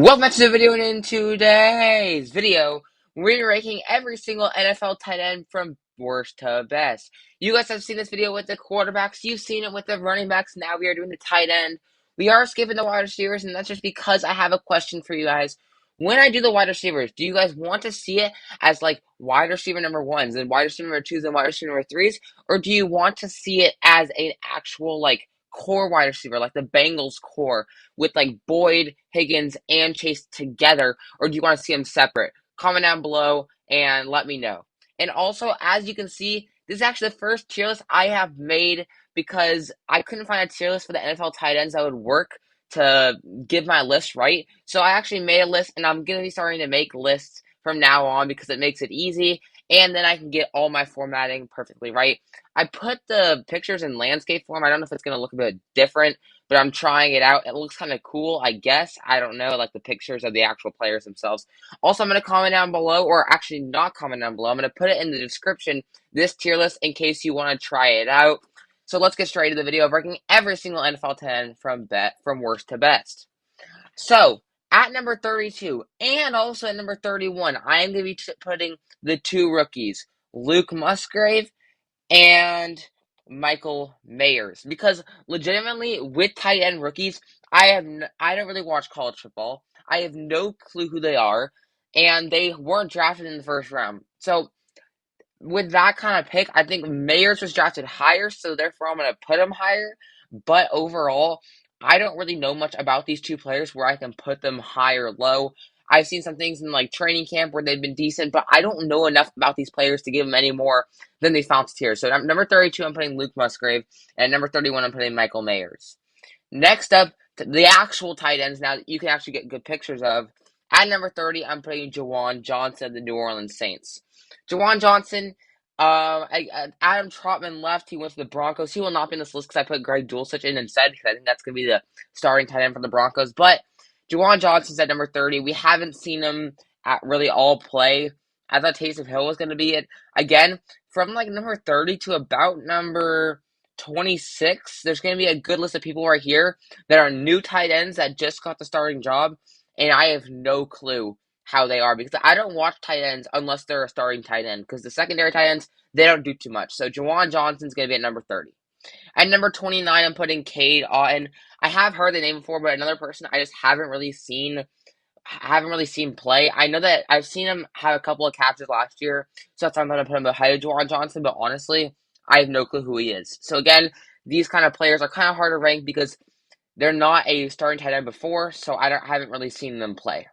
Welcome back to the video, and in today's video, we're ranking every single NFL tight end from worst to best. You guys have seen this video with the quarterbacks, you've seen it with the running backs, now we are doing the tight end. We are skipping the wide receivers, and that's just because I have a question for you guys. When I do the wide receivers, do you guys want to see it as like wide receiver number ones, and wide receiver number twos, and wide receiver number threes? Or do you want to see it as an actual like core wide receiver, like the Bengals core? With like Boyd, Higgins, and Chase together, or do you want to see them separate? Comment down below and let me know. And also, as you can see, this is actually the first tier list I have made because I couldn't find a tier list for the NFL tight ends that would work to give my list right. So I actually made a list, and I'm going to be starting to make lists from now on because it makes it easy, and then I can get all my formatting perfectly right. I put the pictures in landscape form. I don't know if it's going to look a bit different, but I'm trying it out. It looks kind of cool, I guess. I don't know, like the pictures of the actual players themselves. Also, I'm going to comment down below, or actually not comment down below. I'm going to put it in the description, this tier list, in case you want to try it out. So let's get straight to the video of ranking every single NFL 10 from worst to best. So, at number 32, and also at number 31, I am going to be putting the two rookies, Luke Musgrave and Michael Mayers, because legitimately with tight end rookies, I don't really watch college football. I have no clue who they are, and they weren't drafted in the first round. So with that kind of pick, I think Mayers was drafted higher, so therefore I'm going to put him higher. But overall, I don't really know much about these two players where I can put them high or low. I've seen some things in like training camp where they've been decent, but I don't know enough about these players to give them any more than they found here. So number 32, I'm putting Luke Musgrave, and number 31, I'm putting Michael Mayers. Next up, the actual tight ends now that you can actually get good pictures of. At number 30, I'm putting Juwan Johnson of the New Orleans Saints. Juwan Johnson, Adam Trotman left. He went to the Broncos. He will not be in this list because I put Greg Dulcich in instead because I think that's going to be the starting tight end for the Broncos. But Juwan Johnson's at number 30. We haven't seen him at really all play. I thought Taysom Hill was going to be it. Again, from like number 30 to about number 26, there's going to be a good list of people right here that are new tight ends that just got the starting job, and I have no clue how they are because I don't watch tight ends unless they're a starting tight end because the secondary tight ends, they don't do too much. So Juwan Johnson's going to be at number 30. At number 29, I'm putting Cade Otton. I have heard the name before, but another person I just haven't really seen play. I know that I've seen him have a couple of catches last year, so that's why I'm going to put him ahead of Juwan Johnson, but honestly, I have no clue who he is. So again, these kind of players are kind of hard to rank because they're not a starting tight end before, so haven't really seen them play.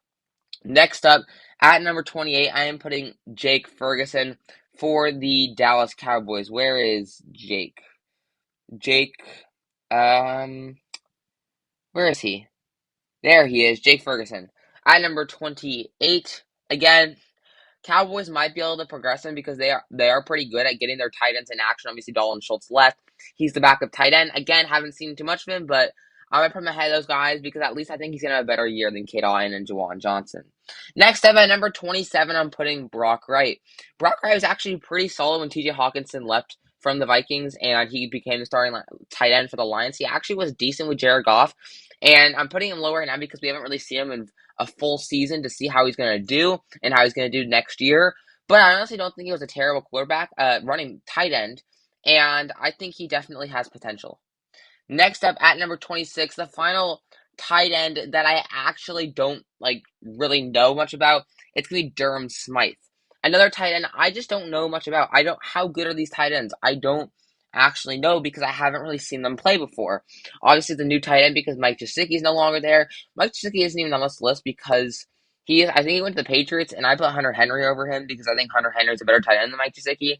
Next up, at number 28, I am putting Jake Ferguson for the Dallas Cowboys. Where is Jake? Jake, where is he? There he is, Jake Ferguson. At number 28, again, Cowboys might be able to progress him because they are pretty good at getting their tight ends in action. Obviously, Dalton Schultz left. He's the backup tight end. Again, haven't seen too much of him, but I'm going to put him ahead of those guys because at least I think he's going to have a better year than Cade Otton and Juwan Johnson. Next up, at number 27, I'm putting Brock Wright. Brock Wright was actually pretty solid when TJ Hawkinson left from the Vikings and he became the starting tight end for the Lions. He actually was decent with Jared Goff, and I'm putting him lower now because we haven't really seen him in a full season to see how he's going to do and how he's going to do next year. But I honestly don't think he was a terrible quarterback, running tight end, and I think he definitely has potential. Next up at number 26, the final tight end that I actually don't really know much about. It's gonna be Durham Smythe. Another tight end I just don't know much about. How good are these tight ends? I don't actually know because I haven't really seen them play before. Obviously the new tight end because Mike Gesicki is no longer there. Mike Gesicki isn't even on this list because I think he went to the Patriots and I put Hunter Henry over him because I think Hunter Henry is a better tight end than Mike Gesicki.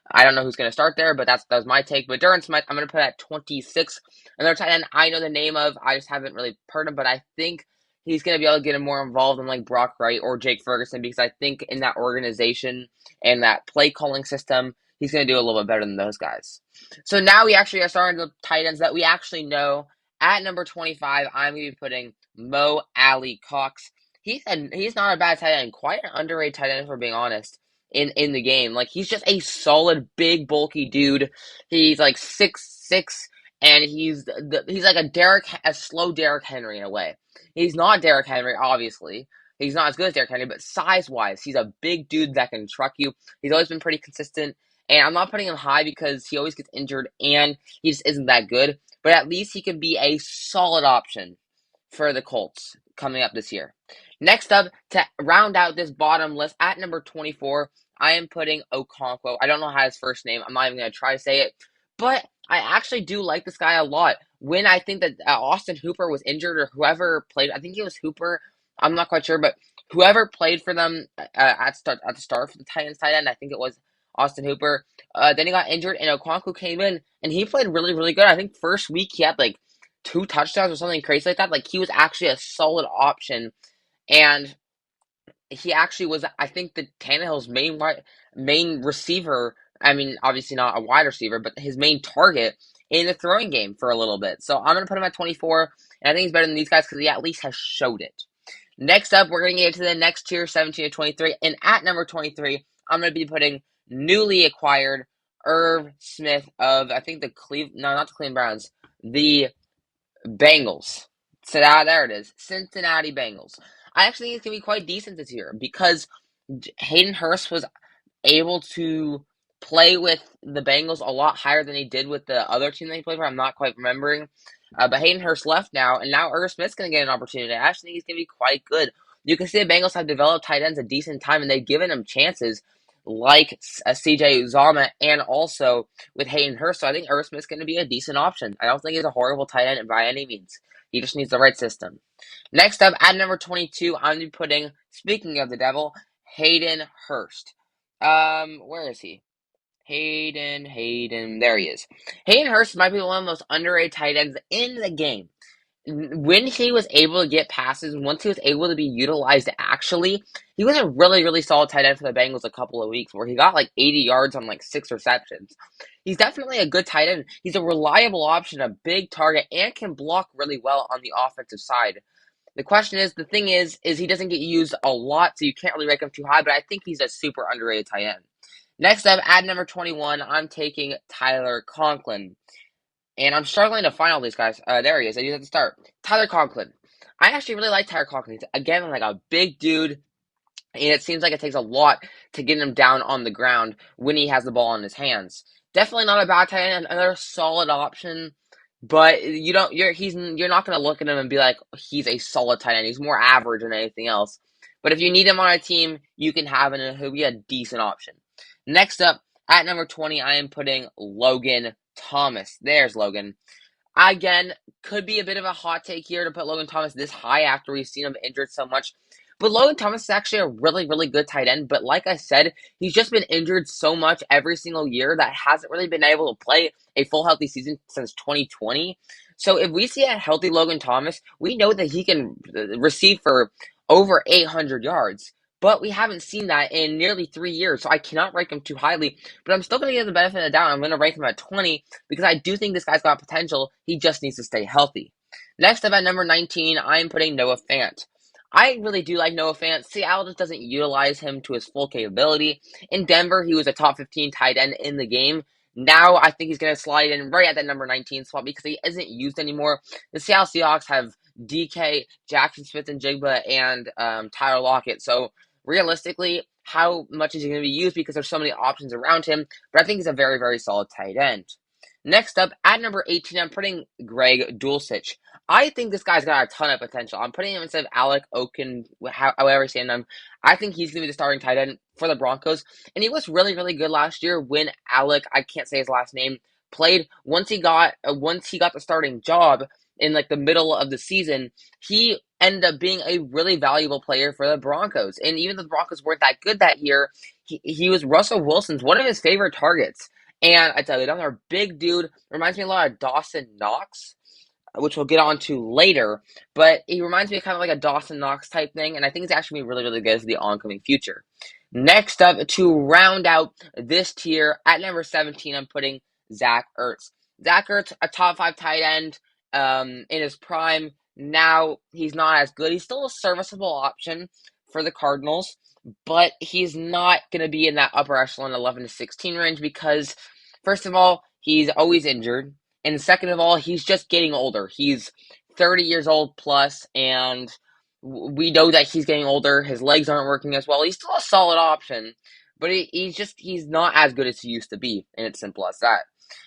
I don't know who's going to start there, but that was my take. But Durham Smythe, I'm going to put at 26. Another tight end I know the name of, I just haven't really heard him, but I think he's going to be able to get him more involved in like Brock Wright or Jake Ferguson because I think in that organization and that play calling system, he's going to do a little bit better than those guys. So now we actually are starting the tight ends that we actually know. At number 25, I'm going to be putting Mo Alie-Cox. He's not a bad tight end, quite an underrated tight end if we're being honest. In the game. Like, he's just a solid, big, bulky dude. He's like 6'6", and he's like a slow Derrick Henry in a way. He's not Derrick Henry, obviously. He's not as good as Derrick Henry, but size-wise, he's a big dude that can truck you. He's always been pretty consistent, and I'm not putting him high because he always gets injured and he just isn't that good. But at least he can be a solid option for the Colts coming up this year. Next up, to round out this bottom list, at number 24, I am putting Okonkwo. I don't know how his first name. I'm not even going to try to say it, but I actually do like this guy a lot. When I think that Austin Hooper was injured or whoever played, I think it was Hooper. I'm not quite sure, but whoever played for them at the start for the Titans tight end, I think it was Austin Hooper. Then he got injured, and Okonkwo came in, and he played really, really good. I think first week he had like 2 touchdowns or something crazy like that. Like he was actually a solid option, and he actually was, I think, the Tannehill's main receiver. I mean, obviously not a wide receiver, but his main target in the throwing game for a little bit. So I'm gonna put him at 24, and I think he's better than these guys because he at least has showed it. Next up, we're gonna get to the next tier, 17 to 23, and at number 23, I'm gonna be putting newly acquired Irv Smith of I think not the Cleveland Browns, the Bengals. So there it is. Cincinnati Bengals. I actually think it's going to be quite decent this year because Hayden Hurst was able to play with the Bengals a lot higher than he did with the other team that he played for. I'm not quite remembering. But Hayden Hurst left now, and now Irv Smith's going to get an opportunity. I actually think he's going to be quite good. You can see the Bengals have developed tight ends a decent time, and they've given him chances like CJ Uzomah and also with Hayden Hurst. So I think Irv Smith's going to be a decent option. I don't think he's a horrible tight end by any means. He just needs the right system. Next up, at number 22, I'm going to be putting, speaking of the devil, Hayden Hurst. Where is he? Hayden, there he is. Hayden Hurst might be one of the most underrated tight ends in the game. When he was able to get passes, once he was able to be utilized actually, he was a really, really solid tight end for the Bengals a couple of weeks where he got like 80 yards on like 6 receptions. He's definitely a good tight end. He's a reliable option, a big target, and can block really well on the offensive side. The thing is he doesn't get used a lot, so you can't really rank him too high, but I think he's a super underrated tight end. Next up, at number 21, I'm taking Tyler Conklin. And I'm struggling to find all these guys. There he is. I used at the start. Tyler Conklin. I actually really like Tyler Conklin. He's, again, like a big dude, and it seems like it takes a lot to get him down on the ground when he has the ball in his hands. Definitely not a bad tight end. Another solid option, but you're not gonna look at him and be like he's a solid tight end. He's more average than anything else. But if you need him on a team, you can have him, and he'll be a decent option. Next up, at number 20, I am putting Logan Thomas. There's Logan. Again, could be a bit of a hot take here to put Logan Thomas this high after we've seen him injured so much. But Logan Thomas is actually a really, really good tight end. But like I said, he's just been injured so much every single year that hasn't really been able to play a full healthy season since 2020. So if we see a healthy Logan Thomas, we know that he can receive for over 800 yards. But we haven't seen that in nearly 3 years, so I cannot rank him too highly. But I'm still going to give the benefit of the doubt. I'm going to rank him at 20 because I do think this guy's got potential. He just needs to stay healthy. Next up at number 19, I'm putting Noah Fant. I really do like Noah Fant. Seattle just doesn't utilize him to his full capability. In Denver, he was a top 15 tight end in the game. Now I think he's going to slide in right at that number 19 spot because he isn't used anymore. The Seattle Seahawks have DK, Jackson Smith-Njigba, and Tyler Lockett. So realistically, how much is he going to be used because there's so many options around him, but I think he's a very, very solid tight end. Next up, at number 18, I'm putting Greg Dulcich. I think this guy's got a ton of potential. I'm putting him instead of Alec Oken, however you say him. I think he's going to be the starting tight end for the Broncos, and he was really, really good last year when Alec, I can't say his last name, played. Once he got the starting job in like the middle of the season, he ended up being a really valuable player for the Broncos. And even though the Broncos weren't that good that year, he was Russell Wilson's one of his favorite targets. And I tell you, another big dude, reminds me a lot of Dawson Knox, which we'll get on to later. But he reminds me of kind of like a Dawson Knox type thing, and I think it's actually really, really good for the oncoming future. Next up, to round out this tier, at number 17, I'm putting Zach Ertz. Zach Ertz, a top 5 tight end in his prime. Now he's not as good. He's still a serviceable option for the Cardinals, but he's not going to be in that upper echelon 11 to 16 range because, first of all, he's always injured. And second of all, he's just getting older. He's 30 years old plus, and we know that he's getting older. His legs aren't working as well. He's still a solid option, but he's not as good as he used to be, and it's simple as that.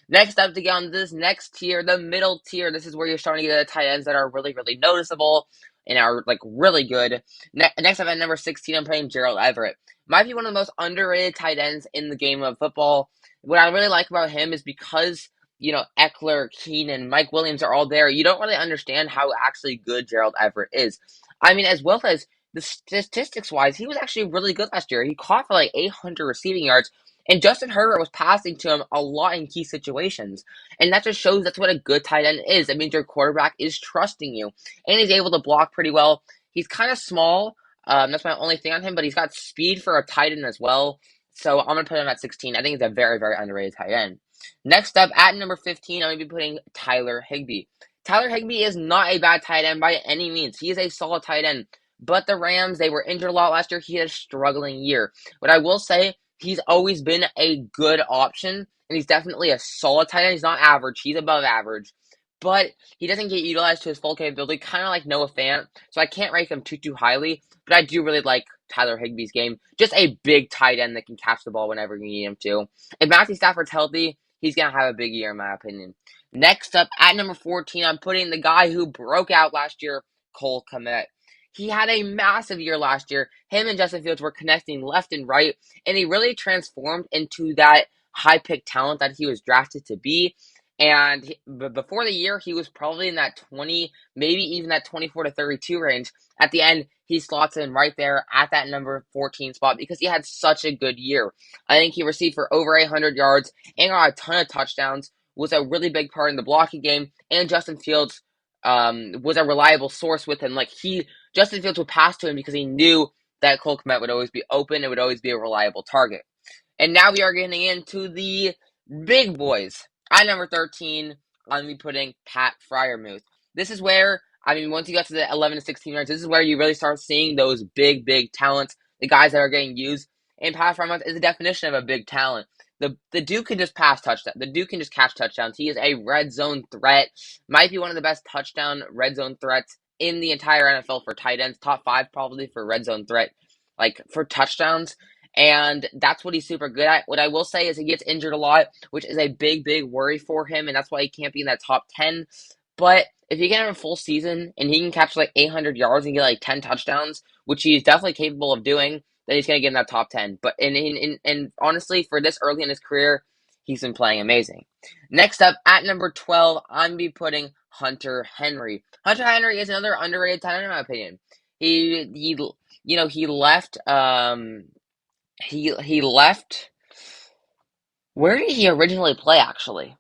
Next up to get on this next tier, the middle tier. This is where you're starting to get the tight ends that are really, really noticeable and are like really good. Next up at number 16, I'm putting Gerald Everett. Might be one of the most underrated tight ends in the game of football. What I really like about him is because Eckler, Keenan, Mike Williams are all there. You don't really understand how actually good Gerald Everett is. I mean, as well as the statistics wise, he was actually really good last year. He caught for like 800 receiving yards, and Justin Herbert was passing to him a lot in key situations. And that just shows that's what a good tight end is. It means your quarterback is trusting you, and he's able to block pretty well. He's kind of small. That's my only thing on him, but he's got speed for a tight end as well. So I'm going to put him at 16. I think he's a very, very underrated tight end. Next up, at number 15, I'm going to be putting Tyler Higbee. Tyler Higbee is not a bad tight end by any means. He is a solid tight end. But the Rams, they were injured a lot last year. He had a struggling year. But I will say, he's always been a good option, and he's definitely a solid tight end. He's not average. He's above average. But he doesn't get utilized to his full capability, kind of like Noah Fant. So I can't rank him too highly. But I do really like Tyler Higbee's game. Just a big tight end that can catch the ball whenever you need him to. If Matthew Stafford's healthy, he's going to have a big year, in my opinion. Next up, at number 14, I'm putting the guy who broke out last year, Cole Kmet. He had a massive year last year. Him and Justin Fields were connecting left and right, and he really transformed into that high-pick talent that he was drafted to be. And before the year, he was probably in that 20, maybe even that 24 to 32 range. At the end, he slots in right there at that number 14 spot because he had such a good year. I think he received for over 800 yards and got a ton of touchdowns, was a really big part in the blocking game, and Justin Fields was a reliable source with him. Justin Fields would pass to him because he knew that Cole Kmet would always be open and would always be a reliable target. And now we are getting into the big boys. At number 13, I'm going to be putting Pat Freiermuth. This is where, once you get to the 11 to 16 yards, this is where you really start seeing those big, big talents, the guys that are getting used. And Pat Freiermuth is the definition of a big talent. The dude can just pass touchdowns. The dude can just catch touchdowns. He is a red zone threat. Might be one of the best touchdown red zone threats in the entire NFL for tight ends. Top 5 probably for red zone threat, like for touchdowns. And that's what he's super good at. What I will say is he gets injured a lot, which is a big, big worry for him, and that's why he can't be in that top 10. But if you get him a full season and he can catch like 800 yards and get like 10 touchdowns, which he's definitely capable of doing, then he's going to get in that top 10. But and honestly, for this early in his career, he's been playing amazing. Next up, at number 12, I'm going to be putting Hunter Henry. Hunter Henry is another underrated tight end in my opinion. He left he left. Where did he originally play, actually?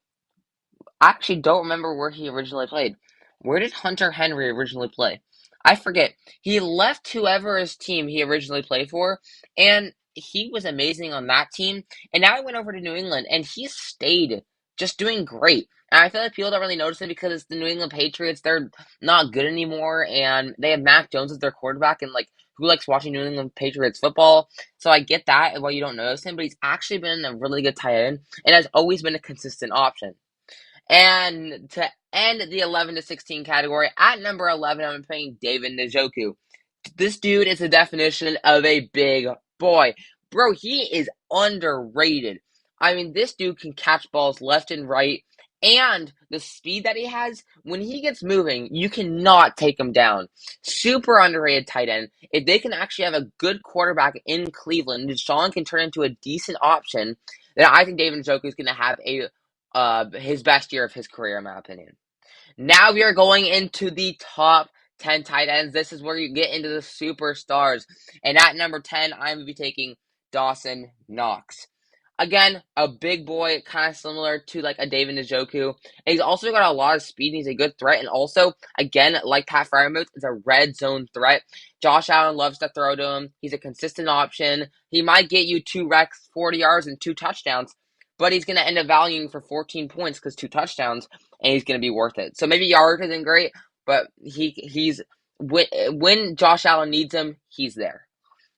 I actually don't remember where he originally played. Where did Hunter Henry originally play? I forget. He left whoever his team he originally played for, and he was amazing on that team. And now he went over to New England, and he stayed just doing great. And I feel like people don't really notice it because it's the New England Patriots. They're not good anymore, and they have Mac Jones as their quarterback, and who likes watching New England Patriots football? So I get that and why you don't notice him, but he's actually been a really good tight end and has always been a consistent option. And to end the 11 to 16 category, at number 11, I'm playing David Njoku. This dude is the definition of a big boy. Bro, he is underrated. This dude can catch balls left and right, and the speed that he has, when he gets moving, you cannot take him down. Super underrated tight end. If they can actually have a good quarterback in Cleveland, Deshaun can turn into a decent option, then I think David Njoku is going to have his best year of his career, in my opinion. Now we are going into the top 10 tight ends. This is where you get into the superstars. And at number 10, I'm going to be taking Dawson Knox. Again, a big boy, kind of similar to like a David Njoku. And he's also got a lot of speed, and he's a good threat. And also, again, like Pat Freiermuth, is a red zone threat. Josh Allen loves to throw to him. He's a consistent option. He might get you 2 recs, 40 yards, and 2 touchdowns, but he's going to end up valuing for 14 points because 2 touchdowns, and he's going to be worth it. So maybe yards isn't great, but he's when Josh Allen needs him, he's there.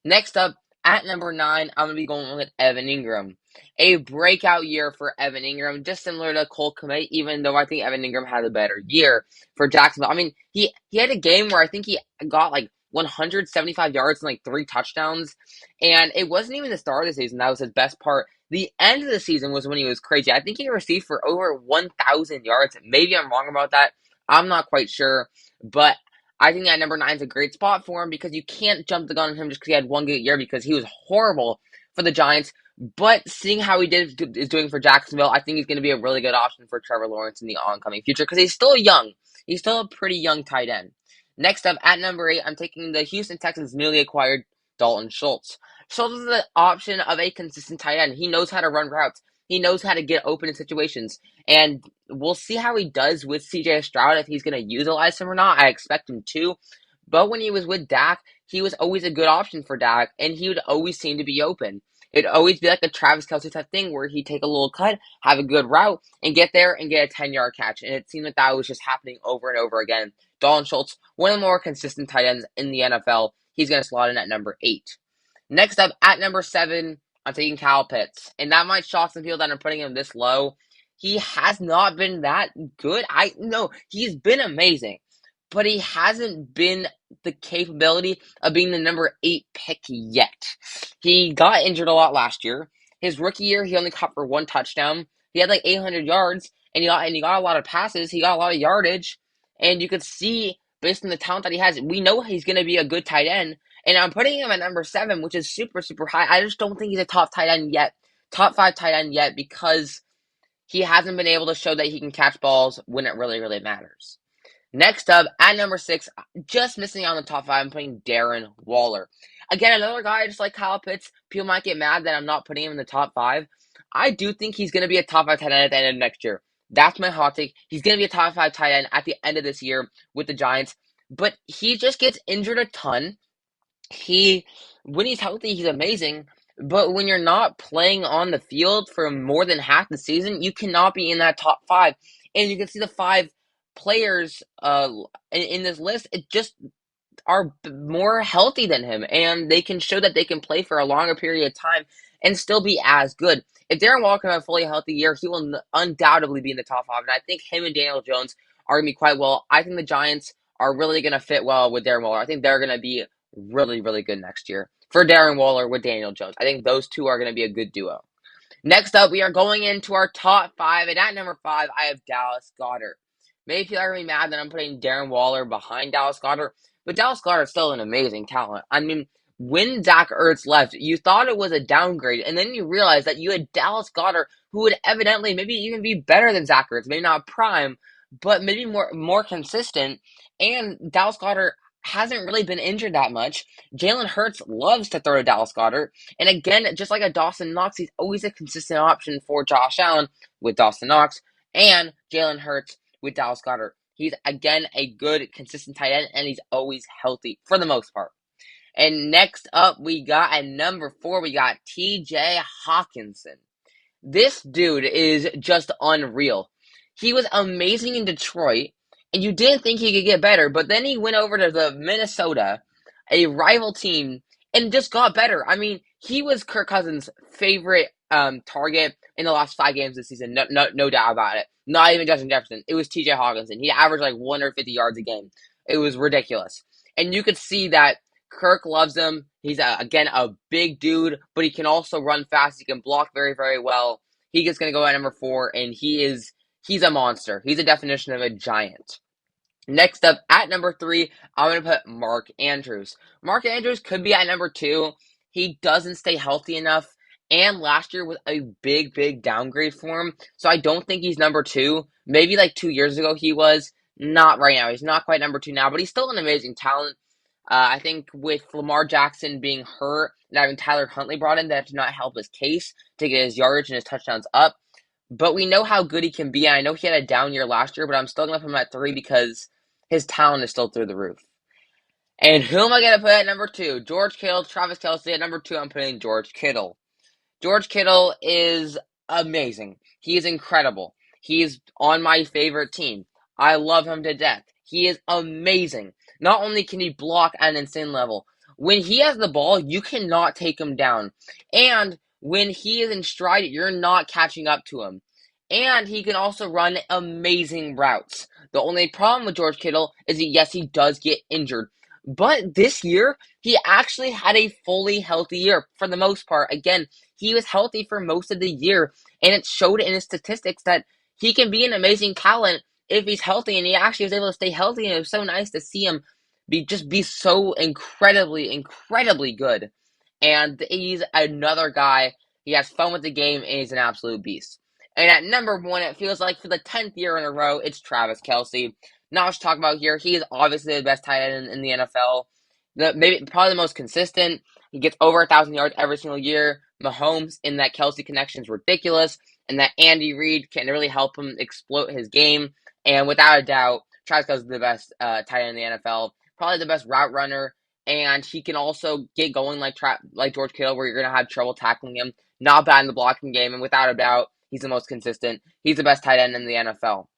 Next up, at number 9, I'm going to be going with Evan Ingram. A breakout year for Evan Ingram, just similar to Cole Kmet, even though I think Evan Ingram had a better year for Jacksonville. I mean, he had a game where I think he got like 175 yards and like 3 touchdowns, and it wasn't even the start of the season that was his best part. The end of the season was when he was crazy. I think he received for over 1,000 yards. Maybe I'm wrong about that. I'm not quite sure, but I think that number 9 is a great spot for him because you can't jump the gun on him just because he had one good year because he was horrible for the Giants. But seeing how is doing for Jacksonville, I think he's going to be a really good option for Trevor Lawrence in the oncoming future because he's still young. He's still a pretty young tight end. Next up, at number 8, I'm taking the Houston Texans newly acquired Dalton Schultz. Schultz is the option of a consistent tight end. He knows how to run routes. He knows how to get open in situations. And we'll see how he does with CJ Stroud, if he's going to utilize him or not. I expect him to. But when he was with Dak, he was always a good option for Dak, and he would always seem to be open. It'd always be like a Travis Kelce type thing where he'd take a little cut, have a good route, and get there and get a 10-yard catch. And it seemed like that was just happening over and over again. Dalton Schultz, one of the more consistent tight ends in the NFL. He's going to slot in at number 8. Next up, at number 7, I'm taking Kyle Pitts. And that might shock some people that I'm putting him this low. He has not been that good. I know he's been amazing, but he hasn't been the capability of being the number 8 pick yet. He got injured a lot last year. His rookie year, he only caught for 1 touchdown. He had like 800 yards, and he got a lot of passes. He got a lot of yardage, and you could see based on the talent that he has, we know he's going to be a good tight end. And I'm putting him at number 7, which is super, super high. I just don't think he's a top tight end yet, top 5 tight end yet, because he hasn't been able to show that he can catch balls when it really, really matters. Next up, at number 6, just missing out on the top 5, I'm putting Darren Waller. Again, another guy just like Kyle Pitts. People might get mad that I'm not putting him in the top 5. I do think he's going to be a top 5 tight end at the end of next year. That's my hot take. He's going to be a top 5 tight end at the end of this year with the Giants. But he just gets injured a ton. When he's healthy, he's amazing. But when you're not playing on the field for more than half the season, you cannot be in that top 5. And you can see the 5 players in this list, it just are more healthy than him, and they can show that they can play for a longer period of time and still be as good. If Darren Waller can have a fully healthy year, he will undoubtedly be in the top 5, and I think him and Daniel Jones are going to be quite well. I think the Giants are really going to fit well with Darren Waller. I think they're going to be really, really good next year. For Darren Waller with Daniel Jones, I think those two are going to be a good duo. Next up, we are going into our top 5, and at number 5, I have Dallas Goedert. Maybe people are going to be mad that I'm putting Darren Waller behind Dallas Goedert, but Dallas Goedert is still an amazing talent. I mean, when Zach Ertz left, you thought it was a downgrade, and then you realized that you had Dallas Goedert, who would evidently maybe even be better than Zach Ertz, maybe not prime, but maybe more consistent, and Dallas Goedert hasn't really been injured that much. Jalen Hurts loves to throw to Dallas Goedert. And again, just like a Dawson Knox, he's always a consistent option for Josh Allen with Dawson Knox and Jalen Hurts with Dallas Goedert. He's, again, a good, consistent tight end, and he's always healthy for the most part. And next up, we got at number 4, we got TJ Hawkinson. This dude is just unreal. He was amazing in Detroit, and you didn't think he could get better, but then he went over to the Minnesota, a rival team, and just got better. I mean, he was Kirk Cousins' favorite target in the last 5 games this season. No doubt about it. Not even Justin Jefferson. It was TJ Hawkinson. He averaged like 150 yards a game. It was ridiculous. And you could see that Kirk loves him. He's, again, a big dude, but he can also run fast. He can block very, very well. He is going to go at number 4, and he's a monster. He's a definition of a giant. Next up, at number 3, I'm going to put Mark Andrews. Mark Andrews could be at number 2. He doesn't stay healthy enough, and last year was a big, big downgrade for him, so I don't think he's number 2. Maybe like 2 years ago he was. Not right now. He's not quite number 2 now, but he's still an amazing talent. I think with Lamar Jackson being hurt and having Tyler Huntley brought in, that did not help his case to get his yardage and his touchdowns up. But we know how good he can be. I know he had a down year last year, but I'm still going to put him at 3 because his talent is still through the roof. And who am I going to put at number 2? George Kittle, Travis Kelce. At number 2, I'm putting George Kittle. George Kittle is amazing. He is incredible. He's on my favorite team. I love him to death. He is amazing. Not only can he block at an insane level, when he has the ball, you cannot take him down. And when he is in stride, you're not catching up to him. And he can also run amazing routes. The only problem with George Kittle is that, yes, he does get injured. But this year, he actually had a fully healthy year for the most part. Again, he was healthy for most of the year, and it showed in his statistics that he can be an amazing talent if he's healthy, and he actually was able to stay healthy, and it was so nice to see him be so incredibly good. And he's another guy. He has fun with the game, and he's an absolute beast. And at number one, it feels like for the 10th year in a row, it's Travis Kelce. Not much to talk about here. He is obviously the best tight end in the NFL. Maybe probably the most consistent. He gets over 1,000 yards every single year. Mahomes in that Kelce connection is ridiculous, and that Andy Reid can really help him exploit his game. And without a doubt, Travis Kelce is the best tight end in the NFL. Probably the best route runner, and he can also get going like George Kittle, where you're gonna have trouble tackling him. Not bad in the blocking game, and without a doubt, he's the most consistent. He's the best tight end in the NFL.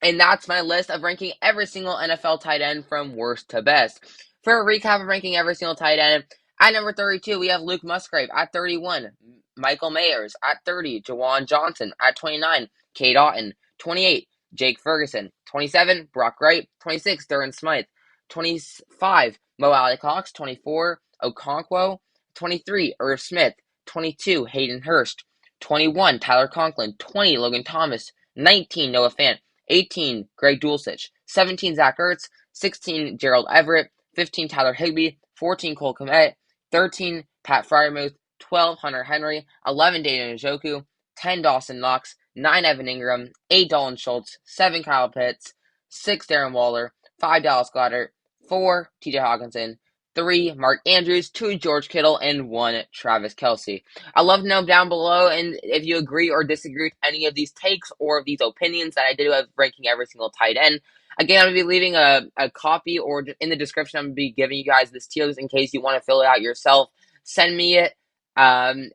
And that's my list of ranking every single NFL tight end from worst to best. For a recap of ranking every single tight end, at number 32, we have Luke Musgrave. At 31, Michael Mayers. At 30, Juwan Johnson. At 29, Cade Otton. 28, Jake Ferguson. 27, Brock Wright. 26, Durham Smythe. 25, Mo Alie-Cox. 24, Okonkwo. 23, Irv Smith. 22, Hayden Hurst. 21, Tyler Conklin. 20, Logan Thomas. 19, Noah Fant. 18, Greg Dulcich. 17, Zach Ertz. 16, Gerald Everett. 15, Tyler Higbee. 14, Cole Kmet. 13, Pat Freiermuth. 12, Hunter Henry. 11, Daniel Njoku. 10, Dawson Knox. 9, Evan Engram. 8, Dalton Schultz. 7, Kyle Pitts. 6, Darren Waller. 5, Dallas Goedert. 4, TJ Hockenson. 3, Mark Andrews. 2, George Kittle. And 1, Travis Kelce. I'd love to know down below and if you agree or disagree with any of these takes or these opinions that I did of ranking every single tight end. Again, I'm going to be leaving a copy or in the description. I'm going to be giving you guys this tier list in case you want to fill it out yourself. Send me it and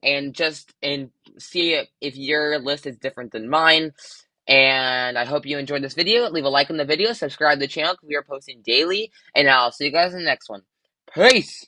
see if your list is different than mine. And I hope you enjoyed this video. Leave a like on the video, subscribe to the channel because we are posting daily. And I'll see you guys in the next one. Peace!